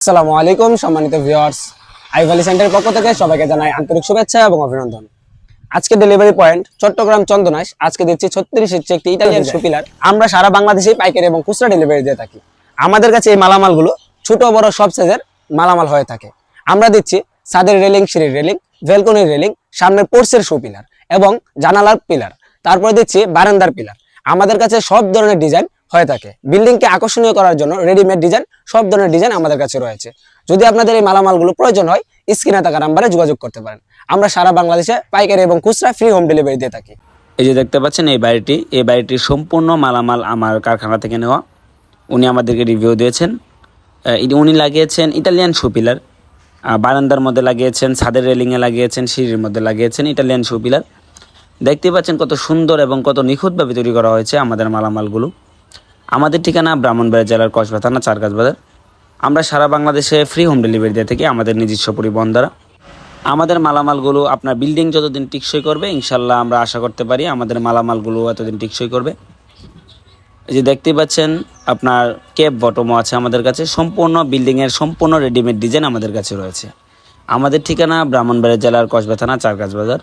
আসসালামু আলাইকুম সম্মানিত ভিউয়ার্স, আইভালি সেন্টারের পক্ষ থেকে সবাইকে জানাই আন্তরিক শুভেচ্ছা এবং অভিনন্দন। আজকে ডেলিভারি পয়েন্ট চট্টগ্রাম চন্দনাইশ। আজকে দিচ্ছি 36 ইঞ্চি একটি ইটালিয়ান সুপিলার। আমরা সারা বাংলাদেশে পাইকারি এবং খুচরা ডেলিভারি দিয়ে থাকি। আমাদের কাছে এই মালামালগুলো ছোট বড় সব সাইজের মালামাল হয়ে থাকে। আমরা দিচ্ছি ছাদের রেলিং, সিঁড়ির রেলিং, ব্যালকনির রেলিং, সামনের পোর্সের সুপিলার এবং জানালার পিলার, তারপরে দিচ্ছি বারান্দার পিলার। আমাদের কাছে সব ধরনের ডিজাইন হয়ে থাকে। বিল্ডিংকে আকর্ষণীয় করার জন্য রেডিমেড ডিজাইন, সব ধরনের ডিজাইন আমাদের কাছে রয়েছে। যদি আপনাদের এই মালামালগুলো প্রয়োজন হয়, স্ক্রিনে থাকা নাম্বারে যোগাযোগ করতে পারেন। আমরা সারা বাংলাদেশে পাইকারি এবং খুচরা ফ্রি হোম ডেলিভারি দিয়ে থাকি। এই যে দেখতে পাচ্ছেন এই বাড়িটির সম্পূর্ণ মালামাল আমার কারখানা থেকে নেওয়া। উনি আমাদেরকে রিভিউ দিয়েছেন। উনি লাগিয়েছেন ইটালিয়ান শু পিলার, বারান্দার মধ্যে লাগিয়েছেন, ছাদের রেলিংয়ে লাগিয়েছেন, সিঁড়ির মধ্যে লাগিয়েছেন ইটালিয়ান শু পিলার। দেখতে পাচ্ছেন কত সুন্দর এবং কত নিখুঁতভাবে তৈরি করা হয়েছে আমাদের মালামালগুলো। আমাদের ঠিকানা ব্রাহ্মণবাড়িয়া জেলার কসবা থানা চারগাছ বাজার। আমরা সারা বাংলাদেশে ফ্রি হোম ডেলিভারি দিয়ে থাকি আমাদের নিজস্ব পরিবহন দ্বারা। আমাদের মালামালগুলো আপনার বিল্ডিং যতদিন টিকসই করবে, ইনশাল্লাহ আমরা আশা করতে পারি আমাদের মালামালগুলো এতদিন টিকসই করবে। এই যে দেখতেই পাচ্ছেন আপনার কেপ বটমও আছে আমাদের কাছে। সম্পূর্ণ বিল্ডিংয়ের সম্পূর্ণ রেডিমেড ডিজাইন আমাদের কাছে রয়েছে। আমাদের ঠিকানা ব্রাহ্মণবাড়িয়া জেলার কসবা থানা চারগাছ বাজার।